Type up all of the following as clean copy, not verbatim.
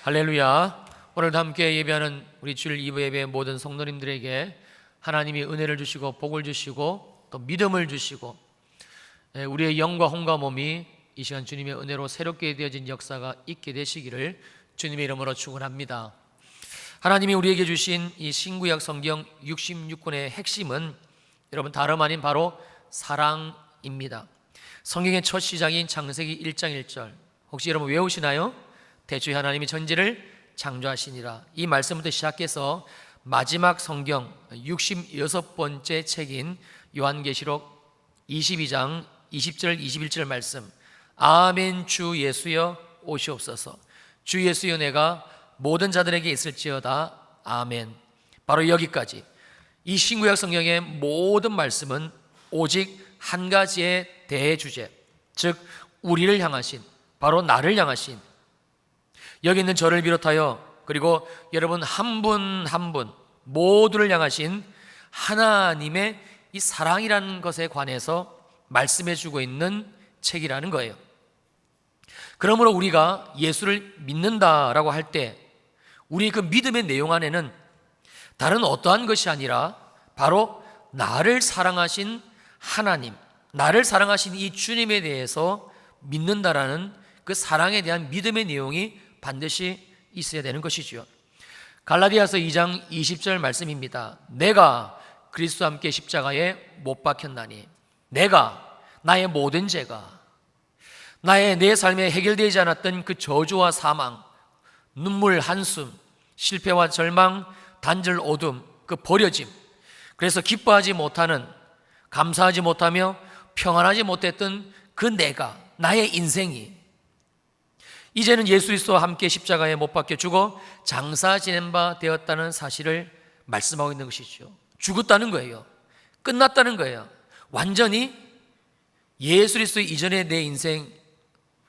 할렐루야. 오늘도 함께 예배하는 우리 주일 2부 예배 모든 성도님들에게 하나님이 은혜를 주시고 복을 주시고 또 믿음을 주시고 우리의 영과 혼과 몸이 이 시간 주님의 은혜로 새롭게 되어진 역사가 있게 되시기를 주님의 이름으로 축원합니다. 하나님이 우리에게 주신 이 신구약 성경 66권의 핵심은 여러분 다름 아닌 바로 사랑입니다. 성경의 첫 시작인 창세기 1장 1절 혹시 여러분 외우시나요? 대초에 하나님이 천지를 창조하시니라. 이 말씀부터 시작해서 마지막 성경 66번째 책인 요한계시록 22장 20절 21절 말씀, 아멘 주 예수여 오시옵소서. 주 예수여 내가 모든 자들에게 있을지어다. 아멘. 바로 여기까지 이 신구약 성경의 모든 말씀은 오직 한 가지의 대주제, 즉 우리를 향하신, 바로 나를 향하신, 여기 있는 저를 비롯하여 그리고 여러분 한 분 한 분 모두를 향하신 하나님의 이 사랑이라는 것에 관해서 말씀해 주고 있는 책이라는 거예요. 그러므로 우리가 예수를 믿는다라고 할 때 우리 그 믿음의 내용 안에는 다른 어떠한 것이 아니라 바로 나를 사랑하신 하나님, 나를 사랑하신 이 주님에 대해서 믿는다라는 그 사랑에 대한 믿음의 내용이 반드시 있어야 되는 것이죠. 갈라디아서 2장 20절 말씀입니다. 내가 그리스도와 함께 십자가에 못 박혔나니 내가 나의 모든 죄가, 내 삶에 해결되지 않았던 그 저주와 사망, 눈물 한숨, 실패와 절망, 단절 어둠, 그 버려짐, 그래서 기뻐하지 못하는, 감사하지 못하며 평안하지 못했던 그 내가, 나의 인생이 이제는 예수 그리스도와 함께 십자가에 못 박혀 죽어 장사 지낸 바 되었다는 사실을 말씀하고 있는 것이죠. 죽었다는 거예요. 끝났다는 거예요. 완전히 예수 그리스도 이전의 내 인생,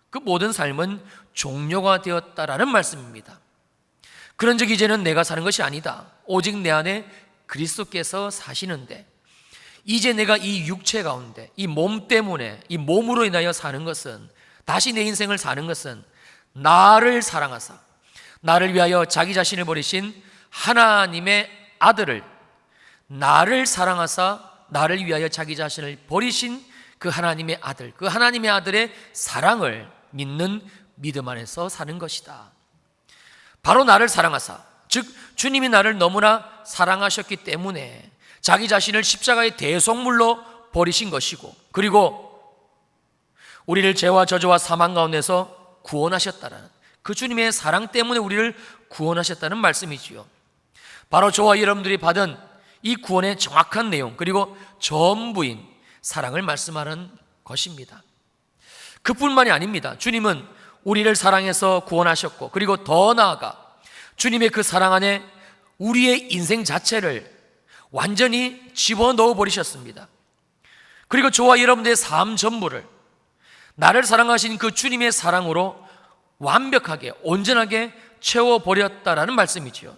그 모든 삶은 종료가 되었다라는 말씀입니다. 그런 적 이제는 내가 사는 것이 아니다. 오직 내 안에 그리스도께서 사시는데, 이제 내가 이 육체 가운데 이 몸 때문에, 이 몸으로 인하여 사는 것은, 다시 내 인생을 사는 것은 나를 사랑하사 나를 위하여 자기 자신을 버리신 하나님의 아들을, 나를 사랑하사 나를 위하여 자기 자신을 버리신 그 하나님의 아들, 그 하나님의 아들의 사랑을 믿는 믿음 안에서 사는 것이다. 바로 나를 사랑하사, 즉 주님이 나를 너무나 사랑하셨기 때문에 자기 자신을 십자가의 대속물로 버리신 것이고, 그리고 우리를 죄와 저주와 사망 가운데서 구원하셨다라는 그 주님의 사랑 때문에 우리를 구원하셨다는 말씀이지요. 바로 저와 여러분들이 받은 이 구원의 정확한 내용, 그리고 전부인 사랑을 말씀하는 것입니다. 그뿐만이 아닙니다. 주님은 우리를 사랑해서 구원하셨고, 그리고 더 나아가 주님의 그 사랑 안에 우리의 인생 자체를 완전히 집어넣어 버리셨습니다. 그리고 저와 여러분들의 삶 전부를 나를 사랑하신 그 주님의 사랑으로 완벽하게 온전하게 채워버렸다라는 말씀이지요.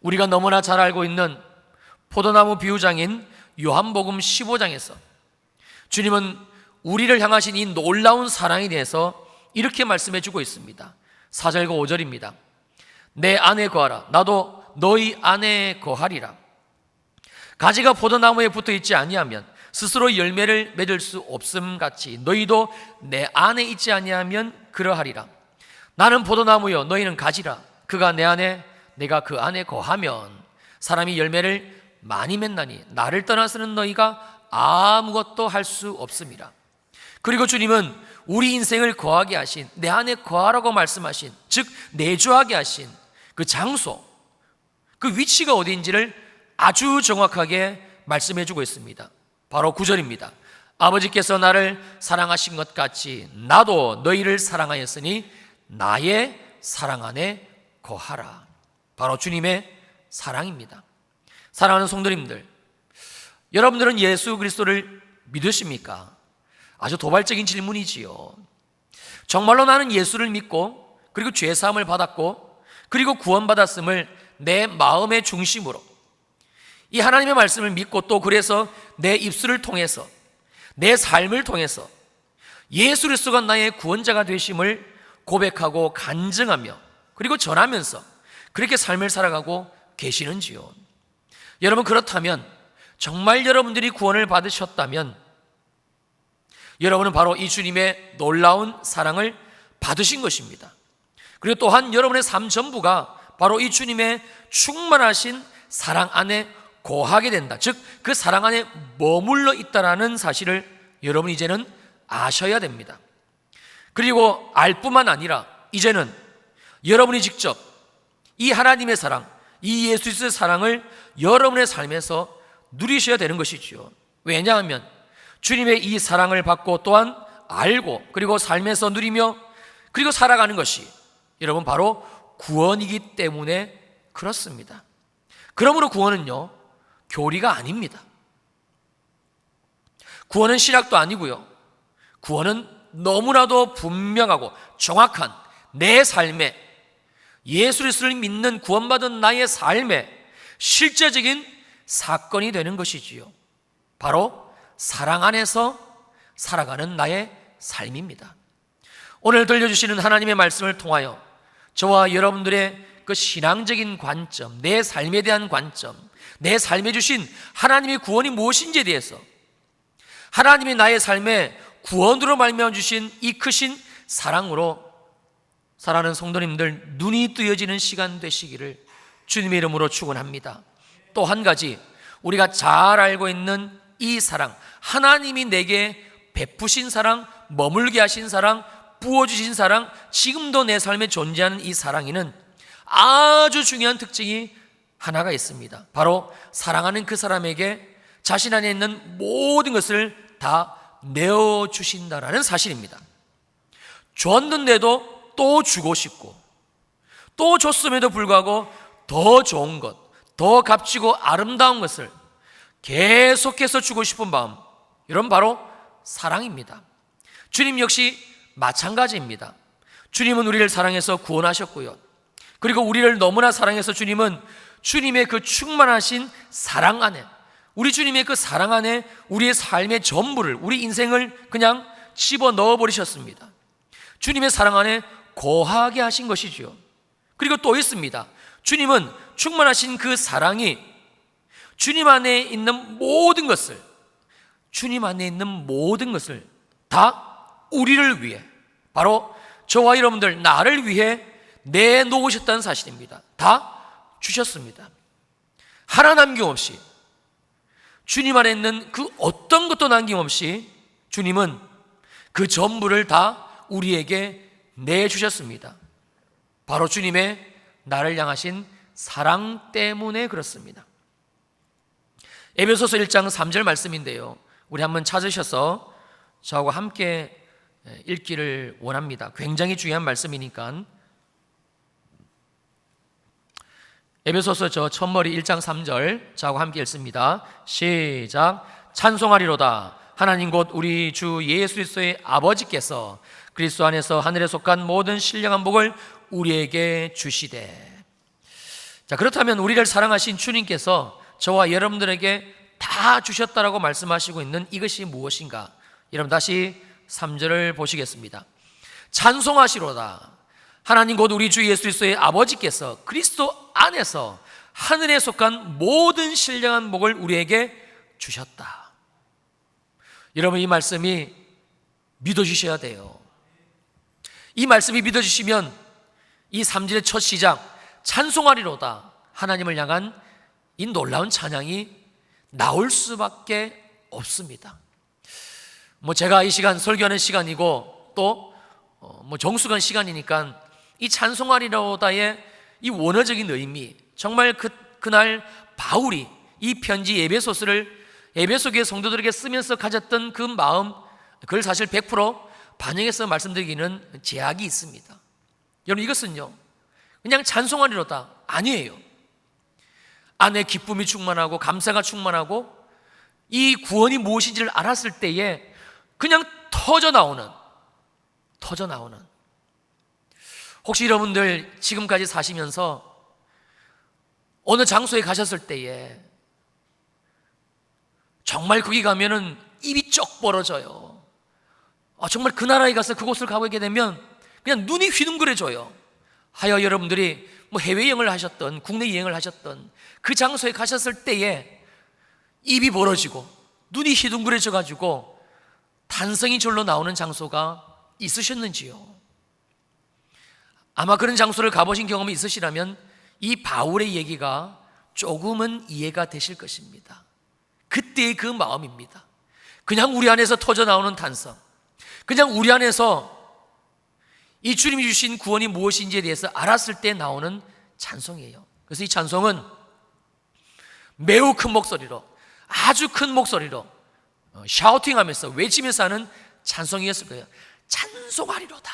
우리가 너무나 잘 알고 있는 포도나무 비유장인 요한복음 15장에서 주님은 우리를 향하신 이 놀라운 사랑에 대해서 이렇게 말씀해 주고 있습니다. 4절과 5절입니다. 내 안에 거하라, 나도 너희 안에 거하리라. 가지가 포도나무에 붙어 있지 아니하면 스스로 열매를 맺을 수 없음 같이 너희도 내 안에 있지 아니하면 그러하리라. 나는 포도나무요 너희는 가지라. 그가 내 안에 내가 그 안에 거하면 사람이 열매를 많이 맺나니 나를 떠나서는 너희가 아무것도 할 수 없음이라. 그리고 주님은 우리 인생을 거하게 하신, 내 안에 거하라고 말씀하신, 즉 내주하게 하신 그 장소, 그 위치가 어디인지를 아주 정확하게 말씀해 주고 있습니다. 바로 9절입니다. 아버지께서 나를 사랑하신 것 같이 나도 너희를 사랑하였으니 나의 사랑 안에 거하라. 바로 주님의 사랑입니다. 사랑하는 성도님들, 여러분들은 예수 그리스도를 믿으십니까? 아주 도발적인 질문이지요. 정말로 나는 예수를 믿고, 그리고 죄사함을 받았고, 그리고 구원받았음을 내 마음의 중심으로, 이 하나님의 말씀을 믿고, 또 그래서 내 입술을 통해서, 내 삶을 통해서 예수 그리스도가 나의 구원자가 되심을 고백하고 간증하며 그리고 전하면서 그렇게 삶을 살아가고 계시는지요? 여러분, 그렇다면 정말 여러분들이 구원을 받으셨다면 여러분은 바로 이 주님의 놀라운 사랑을 받으신 것입니다. 그리고 또한 여러분의 삶 전부가 바로 이 주님의 충만하신 사랑 안에 거하게 된다, 즉 그 사랑 안에 머물러 있다라는 사실을 여러분 이제는 아셔야 됩니다. 그리고 알 뿐만 아니라 이제는 여러분이 직접 이 하나님의 사랑, 이 예수 그리스도의 사랑을 여러분의 삶에서 누리셔야 되는 것이지요. 왜냐하면 주님의 이 사랑을 받고 또한 알고 그리고 삶에서 누리며 그리고 살아가는 것이 여러분 바로 구원이기 때문에 그렇습니다. 그러므로 구원은요, 교리가 아닙니다. 구원은 신학도 아니고요, 구원은 너무나도 분명하고 정확한 내 삶에, 예수 그리스도를 믿는 구원받은 나의 삶에 실제적인 사건이 되는 것이지요. 바로 사랑 안에서 살아가는 나의 삶입니다. 오늘 들려주시는 하나님의 말씀을 통하여 저와 여러분들의 그 신앙적인 관점, 내 삶에 대한 관점, 내 삶에 주신 하나님의 구원이 무엇인지에 대해서, 하나님이 나의 삶에 구원으로 말미암아 주신 이 크신 사랑으로 사랑하는 성도님들 눈이 뜨여지는 시간 되시기를 주님의 이름으로 축원합니다. 또 한 가지, 우리가 잘 알고 있는 이 사랑, 하나님이 내게 베푸신 사랑, 머물게 하신 사랑, 부어주신 사랑, 지금도 내 삶에 존재하는 이 사랑에는 아주 중요한 특징이 하나가 있습니다. 바로 사랑하는 그 사람에게 자신 안에 있는 모든 것을 다 내어주신다라는 사실입니다. 줬는데도 또 주고 싶고, 또 줬음에도 불구하고 더 좋은 것, 더 값지고 아름다운 것을 계속해서 주고 싶은 마음, 이런 바로 사랑입니다. 주님 역시 마찬가지입니다. 주님은 우리를 사랑해서 구원하셨고요, 그리고 우리를 너무나 사랑해서 주님은 주님의 그 충만하신 사랑 안에, 우리 주님의 그 사랑 안에 우리의 삶의 전부를, 우리 인생을 그냥 집어넣어 버리셨습니다. 주님의 사랑 안에 거하게 하신 것이지요. 그리고 또 있습니다. 주님은 충만하신 그 사랑이 주님 안에 있는 모든 것을, 주님 안에 있는 모든 것을 다 우리를 위해, 바로 저와 여러분들, 나를 위해 내놓으셨다는 사실입니다. 다 주셨습니다. 하나 남김없이, 주님 안에 있는 그 어떤 것도 남김없이 주님은 그 전부를 다 우리에게 내주셨습니다. 바로 주님의 나를 향하신 사랑 때문에 그렇습니다. 에베소서 1장 3절 말씀인데요, 우리 한번 찾으셔서 저하고 함께 읽기를 원합니다. 굉장히 중요한 말씀이니까. 에베소서 저 첫머리 1장 3절 저하고 함께 읽습니다. 시작. 찬송하리로다. 하나님 곧 우리 주 예수 그리스도의 아버지께서 그리스도 안에서 하늘에 속한 모든 신령한 복을 우리에게 주시되. 자, 그렇다면 우리를 사랑하신 주님께서 저와 여러분들에게 다 주셨다라고 말씀하시고 있는 이것이 무엇인가? 여러분 다시 3절을 보시겠습니다. 찬송하시로다. 하나님 곧 우리 주 예수 그리스도의 아버지께서 그리스도 안에서 하늘에 속한 모든 신령한 복을 우리에게 주셨다. 여러분, 이 말씀이 믿어주셔야 돼요. 이 말씀이 믿어주시면 이 3절의 첫 시작, 찬송하리로다, 하나님을 향한 이 놀라운 찬양이 나올 수밖에 없습니다. 제가 이 시간 설교하는 시간이고 또 정수관 시간이니까 이 찬송하리로다의 이 원어적인 의미, 정말 그날 바울이 이 편지 에베소 교회 성도들에게 쓰면서 가졌던 그 마음, 그걸 사실 100% 반영해서 말씀드리기는 제약이 있습니다. 여러분, 이것은요 그냥 찬송하리로다 아니에요. 안에 기쁨이 충만하고 감사가 충만하고 이 구원이 무엇인지를 알았을 때에 그냥 터져 나오는, 혹시 여러분들 지금까지 사시면서 어느 장소에 가셨을 때에 정말 거기 가면은 입이 쩍 벌어져요. 정말 그 나라에 가서 그곳을 가보게 되면 그냥 눈이 휘둥그레져요. 하여 여러분들이 뭐 해외여행을 하셨던 국내 여행을 하셨던 그 장소에 가셨을 때에 입이 벌어지고 눈이 희둥그레져 가지고 탄성이 절로 나오는 장소가 있으셨는지요? 아마 그런 장소를 가보신 경험이 있으시라면 이 바울의 얘기가 조금은 이해가 되실 것입니다. 그때의 그 마음입니다. 그냥 우리 안에서 터져 나오는 탄성, 그냥 우리 안에서 이 주님이 주신 구원이 무엇인지에 대해서 알았을 때 나오는 찬송이에요. 그래서 이 찬송은 매우 큰 목소리로, 아주 큰 목소리로 샤우팅하면서 외치면서 하는 찬송이었을 거예요. 찬송하리로다.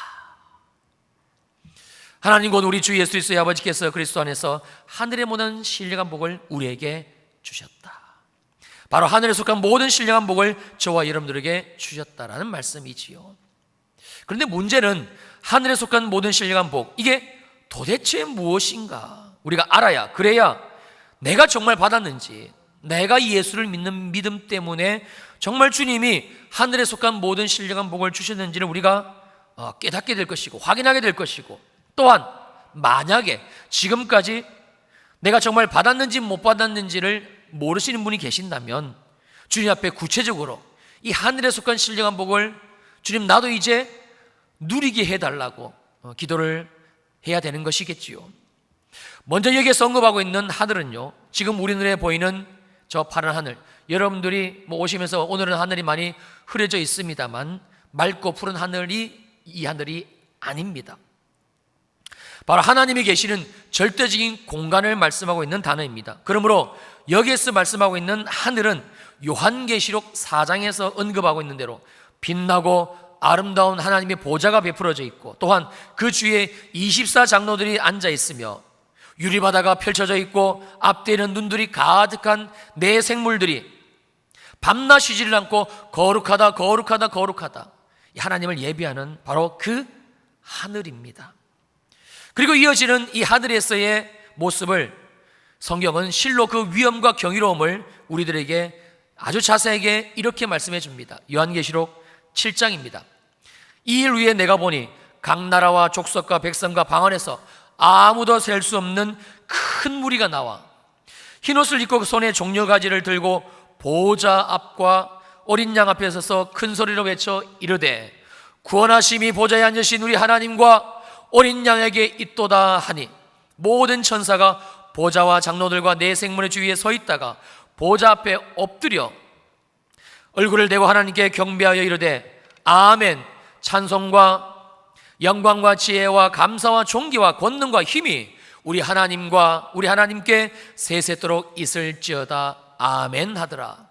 하나님 곧 우리 주 예수 그리스도의 아버지께서 그리스도 안에서 하늘의 모든 신령한 복을 우리에게 주셨다. 바로 하늘에 속한 모든 신령한 복을 저와 여러분들에게 주셨다라는 말씀이지요. 그런데 문제는 하늘에 속한 모든 신령한 복, 이게 도대체 무엇인가 우리가 알아야, 그래야 내가 정말 받았는지, 내가 예수를 믿는 믿음 때문에 정말 주님이 하늘에 속한 모든 신령한 복을 주셨는지를 우리가 깨닫게 될 것이고 확인하게 될 것이고, 또한 만약에 지금까지 내가 정말 받았는지 못 받았는지를 모르시는 분이 계신다면 주님 앞에 구체적으로 이 하늘에 속한 신령한 복을 주님 나도 이제 누리게 해달라고 기도를 해야 되는 것이겠지요. 먼저 여기에서 언급하고 있는 하늘은요, 지금 우리 눈에 보이는 저 파란 하늘, 여러분들이 오시면서 오늘은 하늘이 많이 흐려져 있습니다만 맑고 푸른 하늘이 이 하늘이 아닙니다. 바로 하나님이 계시는 절대적인 공간을 말씀하고 있는 단어입니다. 그러므로 여기에서 말씀하고 있는 하늘은 요한계시록 4장에서 언급하고 있는 대로 빛나고 아름다운 하나님의 보좌가 베풀어져 있고, 또한 그 주위에 24장로들이 앉아 있으며 유리바다가 펼쳐져 있고 앞뒤에는 눈들이 가득한 네 생물들이 밤낮 쉬지를 않고 거룩하다 거룩하다 거룩하다, 하나님을 예비하는 바로 그 하늘입니다. 그리고 이어지는 이 하늘에서의 모습을 성경은 실로 그 위엄과 경이로움을 우리들에게 아주 자세하게 이렇게 말씀해 줍니다. 요한계시록 7장입니다. 이 일 위에 내가 보니 각 나라와 족속과 백성과 방 안에서 아무도 셀 수 없는 큰 무리가 나와 흰옷을 입고 손에 종려가지를 들고 보좌 앞과 어린 양 앞에 서서 큰 소리로 외쳐 이르되 구원하심이 보좌에 앉으신 우리 하나님과 어린 양에게 있도다 하니, 모든 천사가 보좌와 장로들과 네 생물의 주위에 서 있다가 보좌 앞에 엎드려 얼굴을 대고 하나님께 경배하여 이르되 아멘, 찬송과 영광과 지혜와 감사와 존귀와 권능과 힘이 우리 하나님과 우리 하나님께 세세토록 있을지어다 아멘 하더라.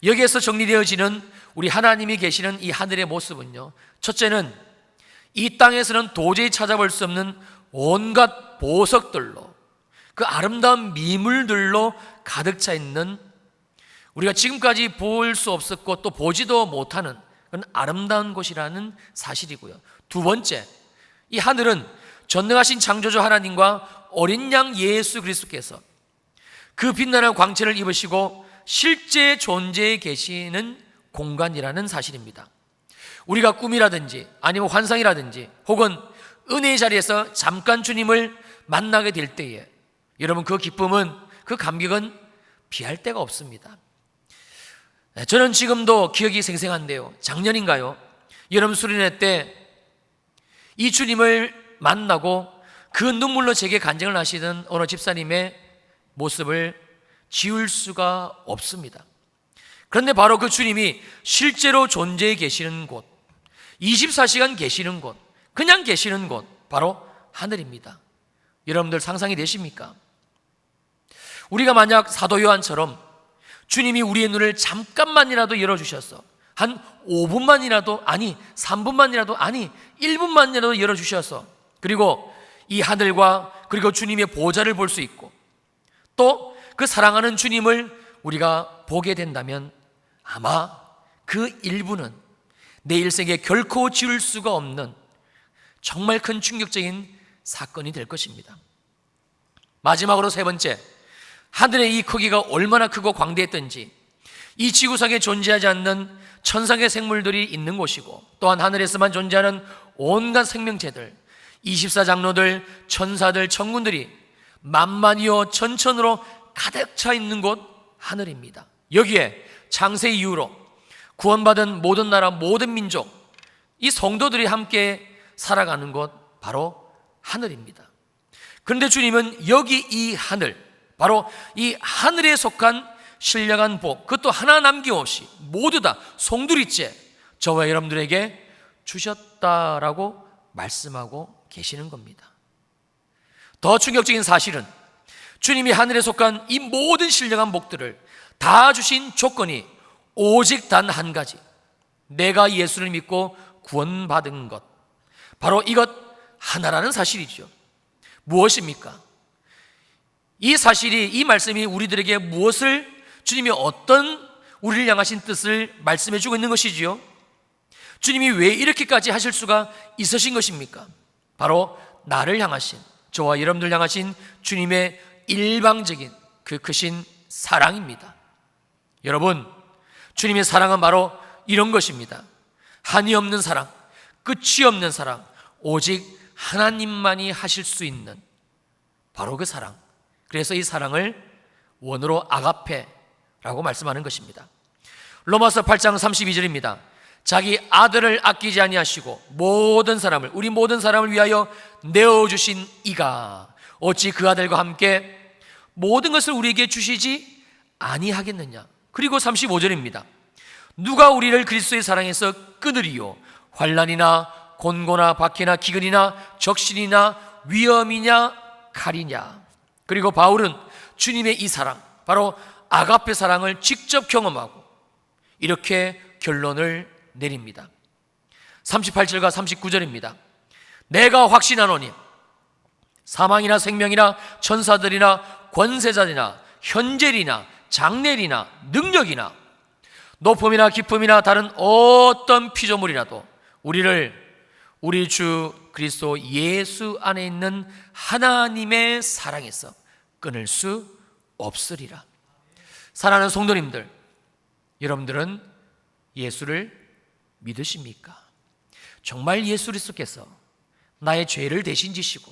여기에서 정리되어지는 우리 하나님이 계시는 이 하늘의 모습은요, 첫째는 이 땅에서는 도저히 찾아볼 수 없는 온갖 보석들로, 그 아름다운 미물들로 가득 차 있는, 우리가 지금까지 볼 수 없었고 또 보지도 못하는 그런 아름다운 곳이라는 사실이고요. 두 번째, 이 하늘은 전능하신 창조주 하나님과 어린 양 예수 그리스도께서 그 빛나는 광채를 입으시고 실제 존재해 계시는 공간이라는 사실입니다. 우리가 꿈이라든지 아니면 환상이라든지 혹은 은혜의 자리에서 잠깐 주님을 만나게 될 때에 여러분 그 기쁨은, 그 감격은 비할 데가 없습니다. 저는 지금도 기억이 생생한데요, 작년인가요? 여름 수련회 때 이 주님을 만나고 그 눈물로 제게 간증을 하시던 어느 집사님의 모습을 지울 수가 없습니다. 그런데 바로 그 주님이 실제로 존재해 계시는 곳, 24시간 계시는 곳, 그냥 계시는 곳, 바로 하늘입니다. 여러분들 상상이 되십니까? 우리가 만약 사도 요한처럼 주님이 우리의 눈을 잠깐만이라도 열어주셔서 한 5분만이라도, 아니 3분만이라도, 아니 1분만이라도 열어주셔서 그리고 이 하늘과 그리고 주님의 보좌를 볼 수 있고 또 그 사랑하는 주님을 우리가 보게 된다면 아마 그 일부는 내 일생에 결코 지울 수가 없는 정말 큰 충격적인 사건이 될 것입니다. 마지막으로 세 번째, 하늘의 이 크기가 얼마나 크고 광대했던지 이 지구상에 존재하지 않는 천상의 생물들이 있는 곳이고 또한 하늘에서만 존재하는 온갖 생명체들, 24장로들, 천사들, 천군들이 만만이요 천천으로 가득 차 있는 곳 하늘입니다. 여기에 창세 이후로 구원받은 모든 나라, 모든 민족, 이 성도들이 함께 살아가는 곳 바로 하늘입니다. 그런데 주님은 여기 이 하늘, 바로 이 하늘에 속한 신령한 복, 그것도 하나 남김없이 모두 다 송두리째 저와 여러분들에게 주셨다라고 말씀하고 계시는 겁니다. 더 충격적인 사실은 주님이 하늘에 속한 이 모든 신령한 복들을 다 주신 조건이 오직 단 한 가지, 내가 예수를 믿고 구원받은 것, 바로 이것 하나라는 사실이죠. 무엇입니까? 이 사실이, 이 말씀이 우리들에게 무엇을, 주님이 어떤 우리를 향하신 뜻을 말씀해 주고 있는 것이지요? 주님이 왜 이렇게까지 하실 수가 있으신 것입니까? 바로 나를 향하신, 저와 여러분들 향하신 주님의 일방적인 그 크신 사랑입니다. 여러분, 주님의 사랑은 바로 이런 것입니다. 한이 없는 사랑, 끝이 없는 사랑, 오직 하나님만이 하실 수 있는 바로 그 사랑. 그래서 이 사랑을 원어로 아가페라고 말씀하는 것입니다. 로마서 8장 32절입니다. 자기 아들을 아끼지 아니하시고 모든 사람을, 우리 모든 사람을 위하여 내어주신 이가 어찌 그 아들과 함께 모든 것을 우리에게 주시지 아니하겠느냐. 그리고 35절입니다. 누가 우리를 그리스도의 사랑에서 끊으리요? 환난이나 곤고나 박해나 기근이나 적신이나 위험이냐 칼이냐. 그리고 바울은 주님의 이 사랑, 바로 아가페 사랑을 직접 경험하고 이렇게 결론을 내립니다. 38절과 39절입니다. 내가 확신하노니 사망이나 생명이나 천사들이나 권세자들이나 현재리나 장래리나 능력이나 높음이나 깊음이나 다른 어떤 피조물이라도 우리를 우리 주 그리스도 예수 안에 있는 하나님의 사랑에서 끊을 수 없으리라. 사랑하는 성도님들, 여러분들은 예수를 믿으십니까? 정말 예수 그리스도께서 나의 죄를 대신 지시고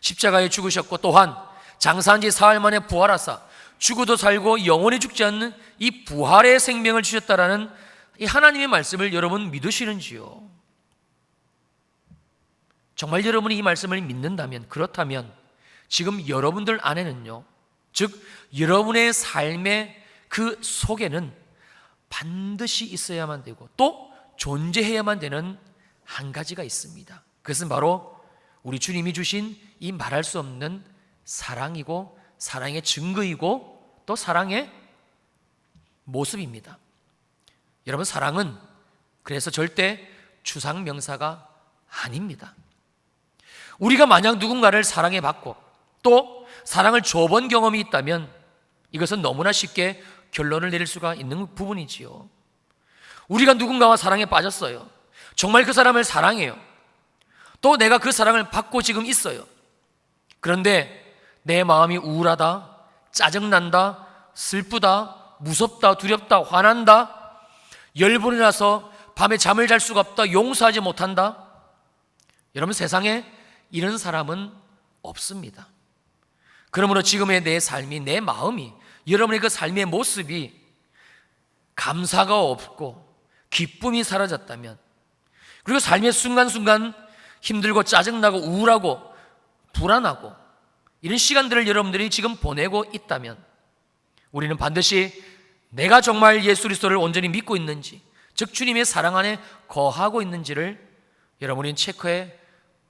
십자가에 죽으셨고 또한 장사한 지 사흘 만에 부활하사 죽어도 살고 영원히 죽지 않는 이 부활의 생명을 주셨다라는 이 하나님의 말씀을 여러분 믿으시는지요? 정말 여러분이 이 말씀을 믿는다면, 그렇다면 지금 여러분들 안에는요, 즉 여러분의 삶의 그 속에는 반드시 있어야만 되고 또 존재해야만 되는 한 가지가 있습니다. 그것은 바로 우리 주님이 주신 이 말할 수 없는 사랑이고 사랑의 증거이고 또 사랑의 모습입니다. 여러분, 사랑은 그래서 절대 추상명사가 아닙니다. 우리가 만약 누군가를 사랑해 봤고 또 사랑을 줘본 경험이 있다면 이것은 너무나 쉽게 결론을 내릴 수가 있는 부분이지요. 우리가 누군가와 사랑에 빠졌어요. 정말 그 사람을 사랑해요. 또 내가 그 사랑을 받고 지금 있어요. 그런데 내 마음이 우울하다, 짜증난다, 슬프다, 무섭다, 두렵다, 화난다, 열불이 나서 밤에 잠을 잘 수가 없다, 용서하지 못한다. 여러분, 세상에 이런 사람은 없습니다. 그러므로 지금의 내 삶이, 내 마음이, 여러분의 그 삶의 모습이 감사가 없고 기쁨이 사라졌다면, 그리고 삶의 순간순간 힘들고 짜증나고 우울하고 불안하고 이런 시간들을 여러분들이 지금 보내고 있다면 우리는 반드시 내가 정말 예수 그리스도를 온전히 믿고 있는지, 즉 주님의 사랑 안에 거하고 있는지를 여러분이 체크해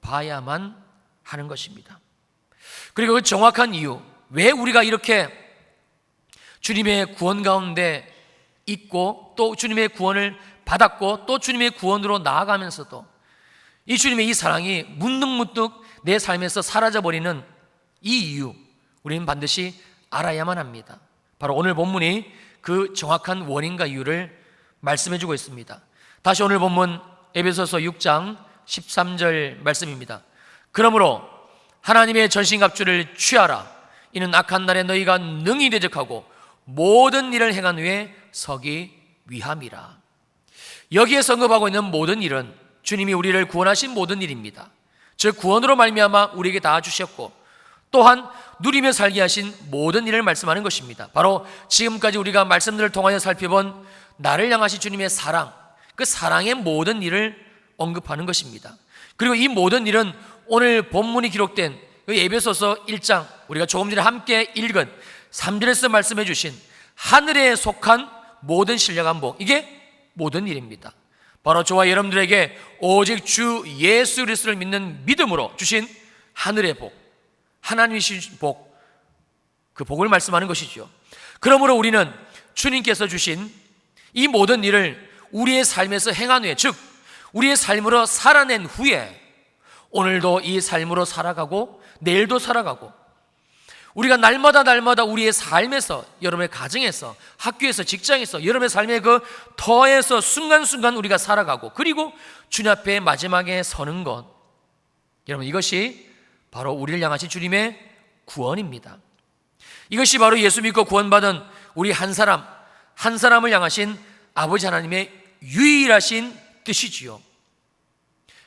봐야만 하는 것입니다. 그리고 그 정확한 이유, 왜 우리가 이렇게 주님의 구원 가운데 있고 또 주님의 구원을 받았고 또 주님의 구원으로 나아가면서도 이 주님의 이 사랑이 문득문득 내 삶에서 사라져버리는 이 이유, 우리는 반드시 알아야만 합니다. 바로 오늘 본문이 그 정확한 원인과 이유를 말씀해 주고 있습니다. 다시 오늘 본문 에베소서 6장 13절 말씀입니다. 그러므로 하나님의 전신갑주를 취하라. 이는 악한 날에 너희가 능히 대적하고 모든 일을 행한 후에 서기 위함이라. 여기에 언급하고 있는 모든 일은 주님이 우리를 구원하신 모든 일입니다. 즉 구원으로 말미암아 우리에게 다 주셨고, 또한 누리며 살게 하신 모든 일을 말씀하는 것입니다. 바로 지금까지 우리가 말씀들을 통하여 살펴본 나를 향하신 주님의 사랑, 그 사랑의 모든 일을 언급하는 것입니다. 그리고 이 모든 일은 오늘 본문이 기록된 에베소서 1장, 우리가 조금 전에 함께 읽은 3절에서 말씀해 주신 하늘에 속한 모든 신령한 복, 이게 모든 일입니다. 바로 저와 여러분들에게 오직 주 예수 그리스도를 믿는 믿음으로 주신 하늘의 복, 하나님이 주신 복, 그 복을 말씀하는 것이죠. 그러므로 우리는 주님께서 주신 이 모든 일을 우리의 삶에서 행한 후에, 즉 우리의 삶으로 살아낸 후에 오늘도 이 삶으로 살아가고 내일도 살아가고, 우리가 날마다 우리의 삶에서, 여러분의 가정에서, 학교에서, 직장에서, 여러분의 삶의 그 터에서 순간순간 우리가 살아가고, 그리고 주님 앞에 마지막에 서는 것, 여러분 이것이 바로 우리를 향하신 주님의 구원입니다. 이것이 바로 예수 믿고 구원받은 우리 한 사람을 향하신 아버지 하나님의 유일하신 뜻이지요.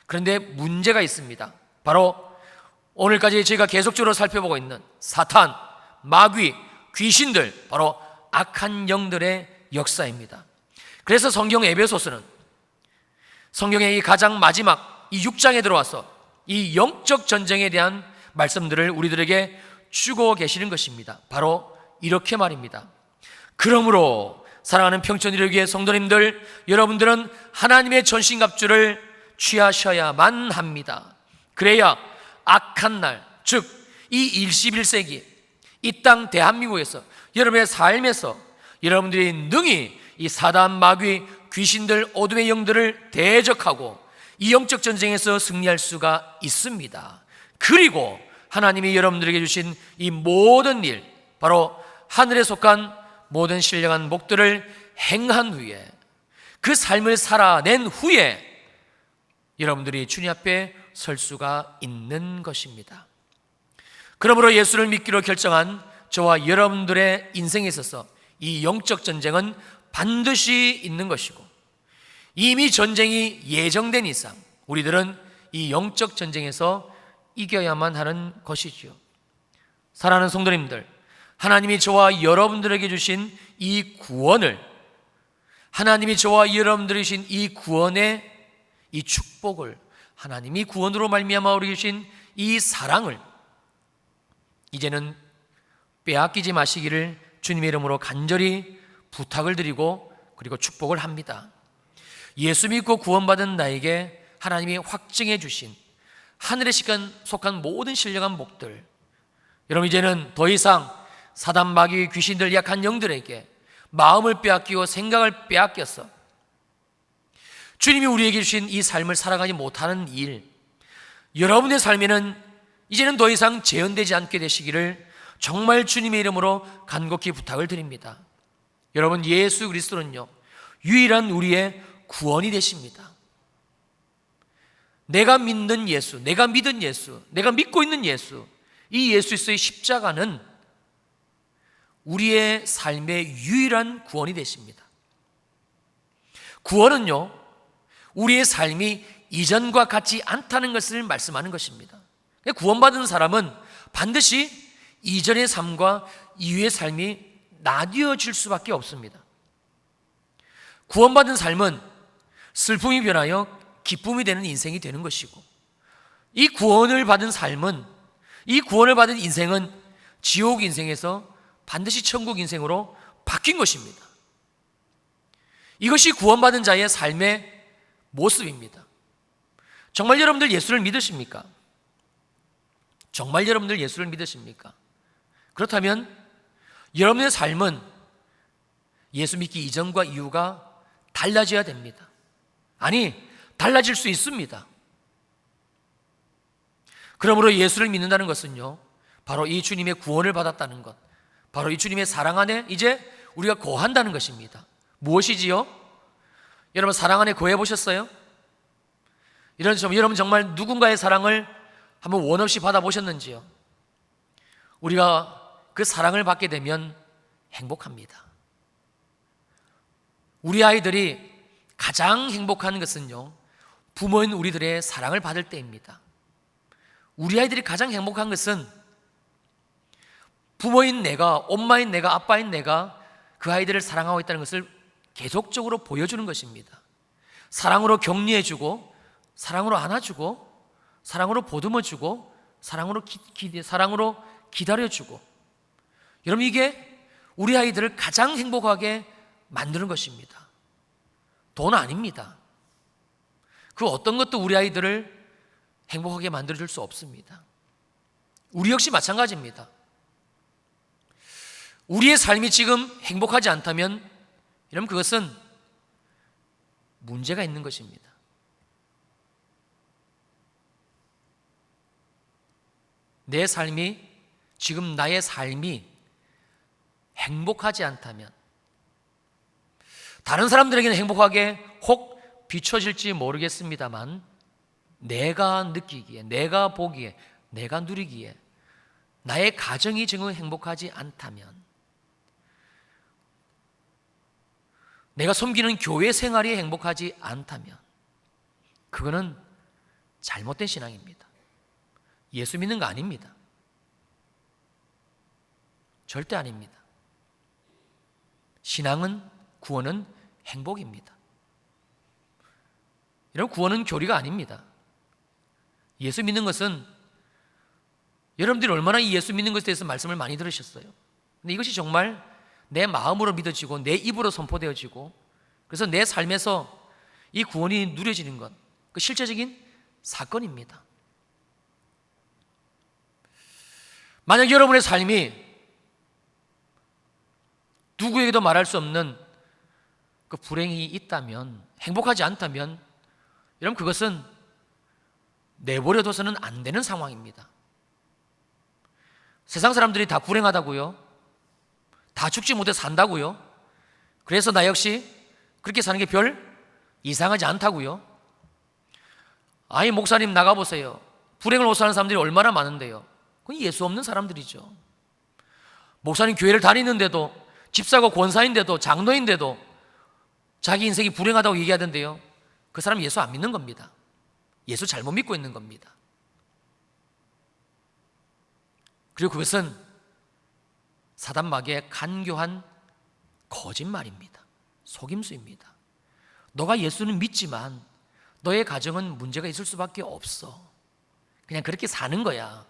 그런데 문제가 있습니다. 바로 오늘까지 저희가 계속적으로 살펴보고 있는 사탄, 마귀, 귀신들, 바로 악한 영들의 역사입니다. 그래서 성경 에베소서는 성경의 이 가장 마지막 이 6장에 들어와서 이 영적 전쟁에 대한 말씀들을 우리들에게 주고 계시는 것입니다. 바로 이렇게 말입니다. 그러므로 사랑하는 평촌일교회 성도님들, 여러분들은 하나님의 전신갑주를 취하셔야만 합니다. 그래야 악한 날, 즉 이 21세기 이 땅 대한민국에서, 여러분의 삶에서 여러분들이 능히 이 사단, 마귀, 귀신들, 어둠의 영들을 대적하고 이 영적 전쟁에서 승리할 수가 있습니다. 그리고 하나님이 여러분들에게 주신 이 모든 일, 바로 하늘에 속한 모든 신령한 복들을 행한 후에, 그 삶을 살아낸 후에 여러분들이 주님 앞에 설 수가 있는 것입니다. 그러므로 예수를 믿기로 결정한 저와 여러분들의 인생에 있어서 이 영적 전쟁은 반드시 있는 것이고, 이미 전쟁이 예정된 이상 우리들은 이 영적 전쟁에서 이겨야만 하는 것이지요. 사랑하는 성도님들, 하나님이 저와 여러분들에게 주신 이 구원을, 하나님이 저와 여러분들에게 주신 이 구원의 이 축복을, 하나님이 구원으로 말미암아 우리에게 주신 이 사랑을 이제는 빼앗기지 마시기를 주님의 이름으로 간절히 부탁을 드리고, 그리고 축복을 합니다. 예수 믿고 구원받은 나에게 하나님이 확증해 주신 하늘에 속한 모든 신령한 복들, 여러분 이제는 더 이상 사단, 마귀, 귀신들, 약한 영들에게 마음을 빼앗기고 생각을 빼앗겨서 주님이 우리에게 주신 이 삶을 살아가지 못하는 일, 여러분의 삶에는 이제는 더 이상 재현되지 않게 되시기를 정말 주님의 이름으로 간곡히 부탁을 드립니다. 여러분, 예수 그리스도는요 유일한 우리의 구원이 되십니다. 내가 믿는 예수, 내가 믿은 예수, 내가 믿고 있는 예수, 이 예수 그리스도의 십자가는 우리의 삶의 유일한 구원이 되십니다. 구원은요 우리의 삶이 이전과 같지 않다는 것을 말씀하는 것입니다. 구원받은 사람은 반드시 이전의 삶과 이후의 삶이 나뉘어질 수밖에 없습니다. 구원받은 삶은 슬픔이 변하여 기쁨이 되는 인생이 되는 것이고, 이 구원을 받은 삶은, 이 구원을 받은 인생은 지옥 인생에서 반드시 천국 인생으로 바뀐 것입니다. 이것이 구원받은 자의 삶의 모습입니다. 정말 여러분들 예수를 믿으십니까? 정말 여러분들 예수를 믿으십니까? 그렇다면 여러분의 삶은 예수 믿기 이전과 이후가 달라져야 됩니다. 아니, 달라질 수 있습니다. 그러므로 예수를 믿는다는 것은요 바로 이 주님의 구원을 받았다는 것, 바로 이 주님의 사랑 안에 이제 우리가 거한다는 것입니다. 무엇이지요? 여러분 사랑 안에 거해 보셨어요? 여러분 정말 누군가의 사랑을 한번 원 없이 받아보셨는지요? 우리가 그 사랑을 받게 되면 행복합니다. 우리 아이들이 가장 행복한 것은요 부모인 우리들의 사랑을 받을 때입니다. 우리 아이들이 가장 행복한 것은 부모인 내가, 엄마인 내가, 아빠인 내가 그 아이들을 사랑하고 있다는 것을 계속적으로 보여주는 것입니다. 사랑으로 격려해주고, 사랑으로 안아주고, 사랑으로 보듬어주고, 사랑으로 기다려주고. 여러분, 이게 우리 아이들을 가장 행복하게 만드는 것입니다. 돈 아닙니다. 그 어떤 것도 우리 아이들을 행복하게 만들어줄 수 없습니다. 우리 역시 마찬가지입니다. 우리의 삶이 지금 행복하지 않다면 여러분, 그것은 문제가 있는 것입니다. 내 삶이, 지금 나의 삶이 행복하지 않다면, 다른 사람들에게는 행복하게 혹 비춰질지 모르겠습니다만 내가 느끼기에, 내가 보기에, 내가 누리기에 나의 가정이 지금 행복하지 않다면, 내가 섬기는 교회 생활이 행복하지 않다면 그거는 잘못된 신앙입니다. 예수 믿는 거 아닙니다. 절대 아닙니다. 신앙은, 구원은 행복입니다. 여러분, 구원은 교리가 아닙니다. 예수 믿는 것은, 여러분들이 얼마나 이 예수 믿는 것에 대해서 말씀을 많이 들으셨어요. 근데 이것이 정말 내 마음으로 믿어지고 내 입으로 선포되어지고, 그래서 내 삶에서 이 구원이 누려지는 것, 그 실제적인 사건입니다. 만약 여러분의 삶이 누구에게도 말할 수 없는 그 불행이 있다면, 행복하지 않다면 여러분, 그것은 내버려둬서는 안 되는 상황입니다. 세상 사람들이 다 불행하다고요? 다 죽지 못해 산다고요? 그래서 나 역시 그렇게 사는 게 별 이상하지 않다고요? 아니, 목사님 나가보세요. 불행을 호소하는 사람들이 얼마나 많은데요. 그건 예수 없는 사람들이죠. 목사님 교회를 다니는데도, 집사고 권사인데도, 장로인데도 자기 인생이 불행하다고 얘기하던데요, 그 사람 예수 안 믿는 겁니다. 예수 잘못 믿고 있는 겁니다. 그리고 그것은 사단마귀의 간교한 거짓말입니다. 속임수입니다. 너가 예수는 믿지만 너의 가정은 문제가 있을 수밖에 없어. 그냥 그렇게 사는 거야.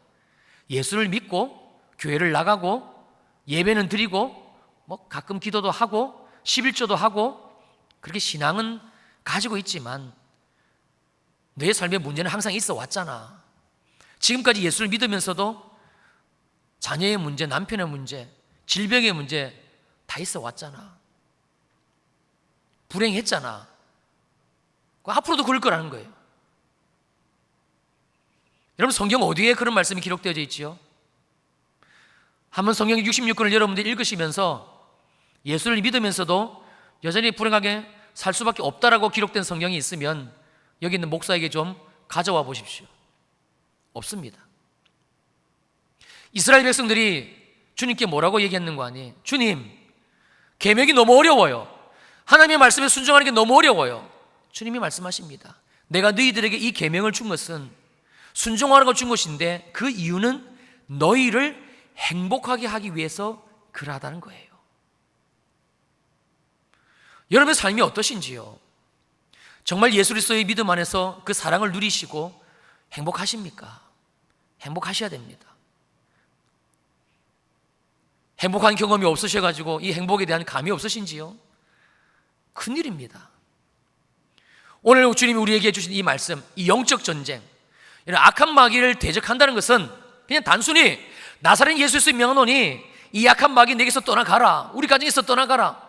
예수를 믿고 교회를 나가고 예배는 드리고 뭐 가끔 기도도 하고 11조도 하고 그렇게 신앙은 가지고 있지만 너의 삶의 문제는 항상 있어 왔잖아. 지금까지 예수를 믿으면서도 자녀의 문제, 남편의 문제, 질병의 문제 다 있어 왔잖아. 불행했잖아. 앞으로도 그럴 거라는 거예요. 여러분, 성경 어디에 그런 말씀이 기록되어져 있지요? 한번 성경 66권을 여러분들이 읽으시면서 예수를 믿으면서도 여전히 불행하게 살 수밖에 없다라고 기록된 성경이 있으면 여기 있는 목사에게 좀 가져와 보십시오. 없습니다. 이스라엘 백성들이 주님께 뭐라고 얘기했는 거 아니에요? 주님, 계명이 너무 어려워요. 하나님의 말씀에 순종하는 게 너무 어려워요. 주님이 말씀하십니다. 내가 너희들에게 이 계명을 준 것은 순종하는 걸 준 것인데 그 이유는 너희를 행복하게 하기 위해서 그러하다는 거예요. 여러분의 삶이 어떠신지요? 정말 예수 그리스도의 믿음 안에서 그 사랑을 누리시고 행복하십니까? 행복하셔야 됩니다. 행복한 경험이 없으셔가지고 이 행복에 대한 감이 없으신지요? 큰일입니다. 오늘 주님이 우리에게 주신 이 말씀, 이 영적 전쟁, 이런 악한 마귀를 대적한다는 것은 그냥 단순히 나사렛 예수에서 명하노니 이 악한 마귀 내게서 떠나가라, 우리 가정에서 떠나가라.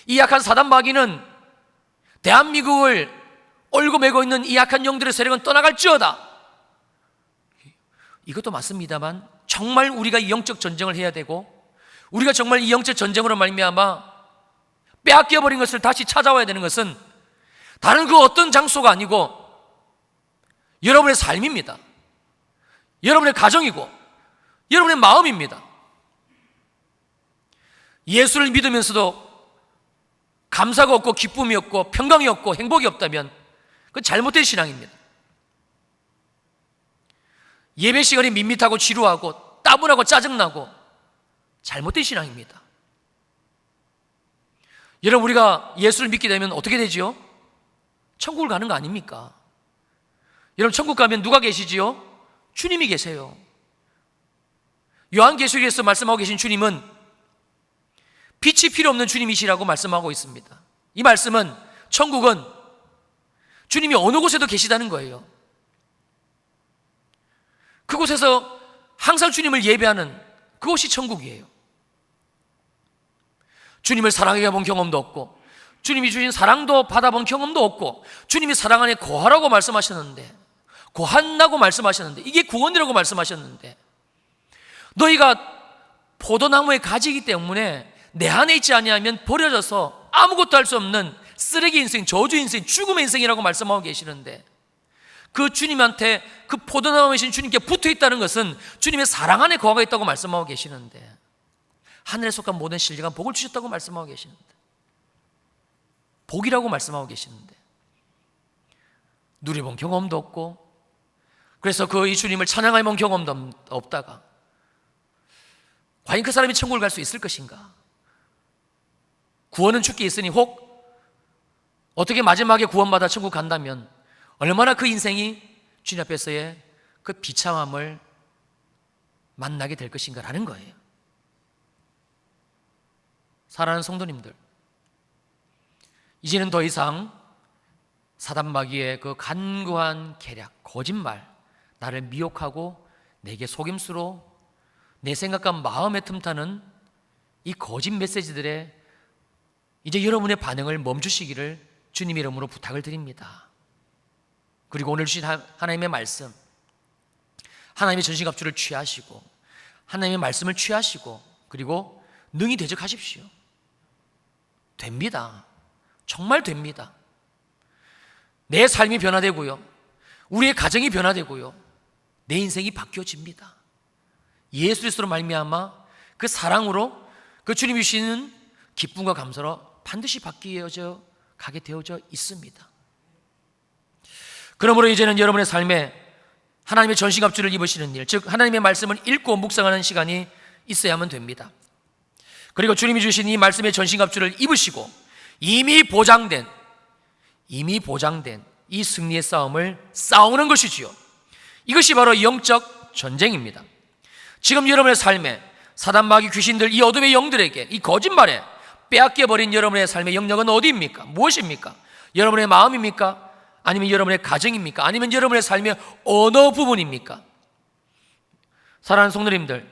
이 악한 사단 마귀는 대한민국을 얼고매고 있는 이 악한 영들의 세력은 떠나갈지어다. 이것도 맞습니다만 정말 우리가 이 영적 전쟁을 해야 되고, 우리가 정말 이 영적 전쟁으로 말미암아 빼앗겨버린 것을 다시 찾아와야 되는 것은 다른 그 어떤 장소가 아니고 여러분의 삶입니다. 여러분의 가정이고 여러분의 마음입니다. 예수를 믿으면서도 감사가 없고 기쁨이 없고 평강이 없고 행복이 없다면 그건 잘못된 신앙입니다. 예배 시간이 밋밋하고 지루하고 따분하고 짜증나고 잘못된 신앙입니다. 여러분, 우리가 예수를 믿게 되면 어떻게 되지요? 천국을 가는 거 아닙니까? 여러분, 천국 가면 누가 계시지요? 주님이 계세요. 요한계시록에서 말씀하고 계신 주님은 빛이 필요 없는 주님이시라고 말씀하고 있습니다. 이 말씀은 천국은 주님이 어느 곳에도 계시다는 거예요. 그곳에서 항상 주님을 예배하는 그곳이 천국이에요. 주님을 사랑해 본 경험도 없고, 주님이 주신 사랑도 받아본 경험도 없고, 주님이 사랑 안에 거하라고 말씀하셨는데, 거한다고 말씀하셨는데, 이게 구원이라고 말씀하셨는데, 너희가 포도나무의 가지이기 때문에 내 안에 있지 아니하면 버려져서 아무것도 할 수 없는 쓰레기 인생, 저주 인생, 죽음의 인생이라고 말씀하고 계시는데, 그 주님한테, 그 포도나무이신 주님께 붙어 있다는 것은 주님의 사랑 안에 거하고 있다고 말씀하고 계시는데, 하늘에 속한 모든 신령한 복을 주셨다고 말씀하고 계시는데, 복이라고 말씀하고 계시는데 누려본 경험도 없고, 그래서 그 이 주님을 찬양해 본 경험도 없다가 과연 그 사람이 천국을 갈 수 있을 것인가? 구원은 죽게 있으니 혹 어떻게 마지막에 구원받아 천국 간다면 얼마나 그 인생이 주님 앞에서의 그 비참함을 만나게 될 것인가라는 거예요. 사랑하는 성도님들, 이제는 더 이상 사단 마귀의 그 간교한 계략, 거짓말, 나를 미혹하고 내게 속임수로 내 생각과 마음에 틈타는 이 거짓 메시지들에 이제 여러분의 반응을 멈추시기를 주님 이름으로 부탁을 드립니다. 그리고 오늘 주신 하나님의 말씀, 하나님의 전신갑주를 취하시고 하나님의 말씀을 취하시고 그리고 능히 대적하십시오. 됩니다. 정말 됩니다. 내 삶이 변화되고요, 우리의 가정이 변화되고요, 내 인생이 바뀌어집니다. 예수 그리스도로 말미암아 그 사랑으로 그 주님이 주시는 기쁨과 감사로 반드시 바뀌어져 가게 되어져 있습니다. 그러므로 이제는 여러분의 삶에 하나님의 전신갑주를 입으시는 일, 즉 하나님의 말씀을 읽고 묵상하는 시간이 있어야만 됩니다. 그리고 주님이 주신 이 말씀의 전신갑주를 입으시고 이미 보장된 이 승리의 싸움을 싸우는 것이지요. 이것이 바로 영적 전쟁입니다. 지금 여러분의 삶에 사단 마귀 귀신들, 이 어둠의 영들에게, 이 거짓말에 빼앗겨버린 여러분의 삶의 영역은 어디입니까? 무엇입니까? 여러분의 마음입니까? 아니면 여러분의 가정입니까? 아니면 여러분의 삶의 어느 부분입니까? 사랑하는 성도님들,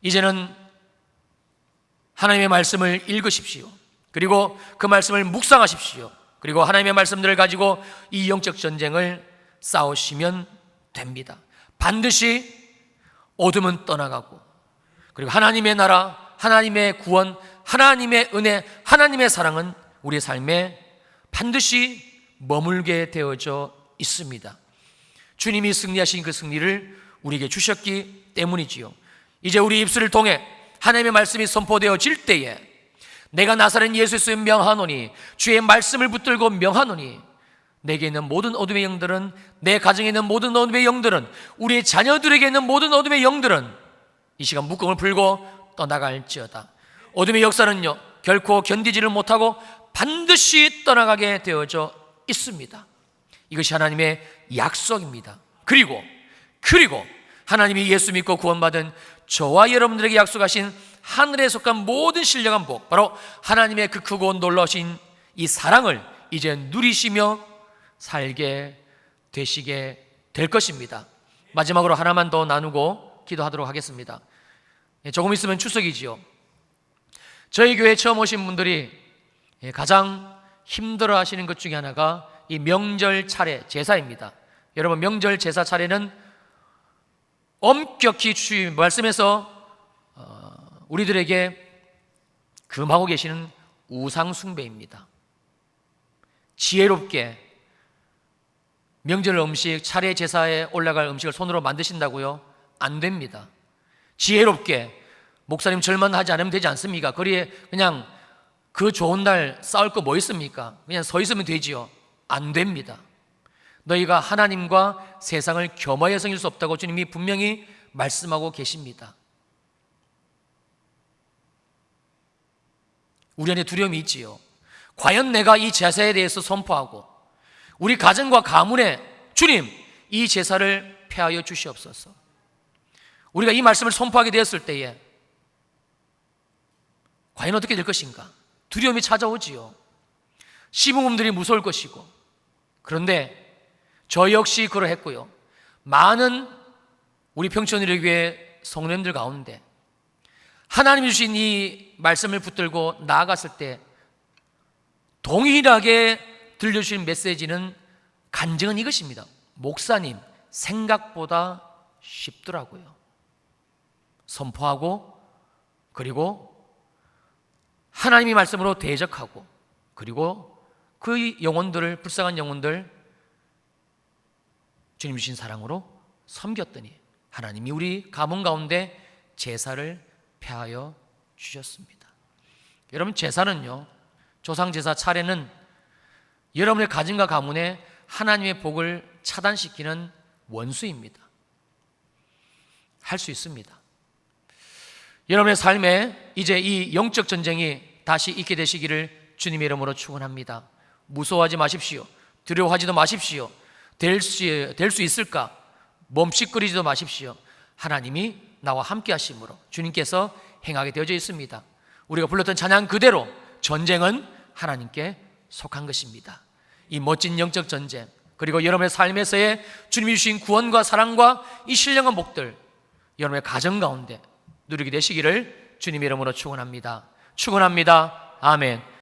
이제는 하나님의 말씀을 읽으십시오. 그리고 그 말씀을 묵상하십시오. 그리고 하나님의 말씀들을 가지고 이 영적 전쟁을 싸우시면 됩니다. 반드시 어둠은 떠나가고, 그리고 하나님의 나라, 하나님의 구원, 하나님의 은혜, 하나님의 사랑은 우리의 삶에 반드시 머물게 되어져 있습니다. 주님이 승리하신 그 승리를 우리에게 주셨기 때문이지요. 이제 우리 입술을 통해 하나님의 말씀이 선포되어질 때에 내가 나사렛 예수의 명하노니, 주의 말씀을 붙들고 명하노니, 내게 있는 모든 어둠의 영들은, 내 가정에 있는 모든 어둠의 영들은, 우리의 자녀들에게 있는 모든 어둠의 영들은 이 시간 묶음을 풀고 떠나갈지어다. 어둠의 역사는요 결코 견디지를 못하고 반드시 떠나가게 되어져 있습니다. 이것이 하나님의 약속입니다. 그리고 하나님이 예수 믿고 구원받은 저와 여러분들에게 약속하신 하늘에 속한 모든 신령한 복, 바로 하나님의 그 크고 놀라우신 이 사랑을 이제 누리시며 살게 되시게 될 것입니다. 마지막으로 하나만 더 나누고 기도하도록 하겠습니다. 조금 있으면 추석이지요. 저희 교회 처음 오신 분들이 가장 힘들어 하시는 것 중에 하나가 이 명절 차례 제사입니다. 여러분, 명절 제사 차례는 엄격히 주님 말씀에서 우리들에게 금하고 계시는 우상 숭배입니다. 지혜롭게 명절 음식, 차례 제사에 올라갈 음식을 손으로 만드신다고요? 안 됩니다. 지혜롭게 목사님 절만 하지 않으면 되지 않습니까? 거리에 그냥 그 좋은 날 싸울 거 뭐 있습니까? 그냥 서 있으면 되지요? 안 됩니다. 너희가 하나님과 세상을 겸하여 섬길 수 없다고 주님이 분명히 말씀하고 계십니다. 우리 안에 두려움이 있지요. 과연 내가 이 제사에 대해서 선포하고 우리 가정과 가문에 주님 이 제사를 폐하여 주시옵소서. 우리가 이 말씀을 선포하게 되었을 때에 과연 어떻게 될 것인가? 두려움이 찾아오지요. 시부모들이 무서울 것이고, 그런데 저 역시 그러했고요. 많은 우리 평촌의료 교회 성도님들 가운데 하나님이 주신 이 말씀을 붙들고 나아갔을 때 동일하게 들려주신 메시지는 간증은 이것입니다. 목사님, 생각보다 쉽더라고요. 선포하고, 그리고 하나님의 말씀으로 대적하고, 그리고 그 영혼들을, 불쌍한 영혼들 주님 주신 사랑으로 섬겼더니 하나님이 우리 가문 가운데 제사를 폐하여 주셨습니다. 여러분, 제사는요, 조상제사 차례는 여러분의 가정과 가문에 하나님의 복을 차단시키는 원수입니다. 할 수 있습니다. 여러분의 삶에 이제 이 영적 전쟁이 다시 있게 되시기를 주님의 이름으로 축원합니다. 무서워하지 마십시오. 두려워하지도 마십시오. 될 수 있을까? 멈칫거리지도 마십시오. 하나님이 나와 함께 하심으로 주님께서 행하게 되어져 있습니다. 우리가 불렀던 찬양 그대로 전쟁은 하나님께 속한 것입니다. 이 멋진 영적 전쟁, 그리고 여러분의 삶에서의 주님이 주신 구원과 사랑과 이 신령한 복들 여러분의 가정 가운데 누리게 되시기를 주님의 이름으로 축원합니다. 축원합니다. 아멘.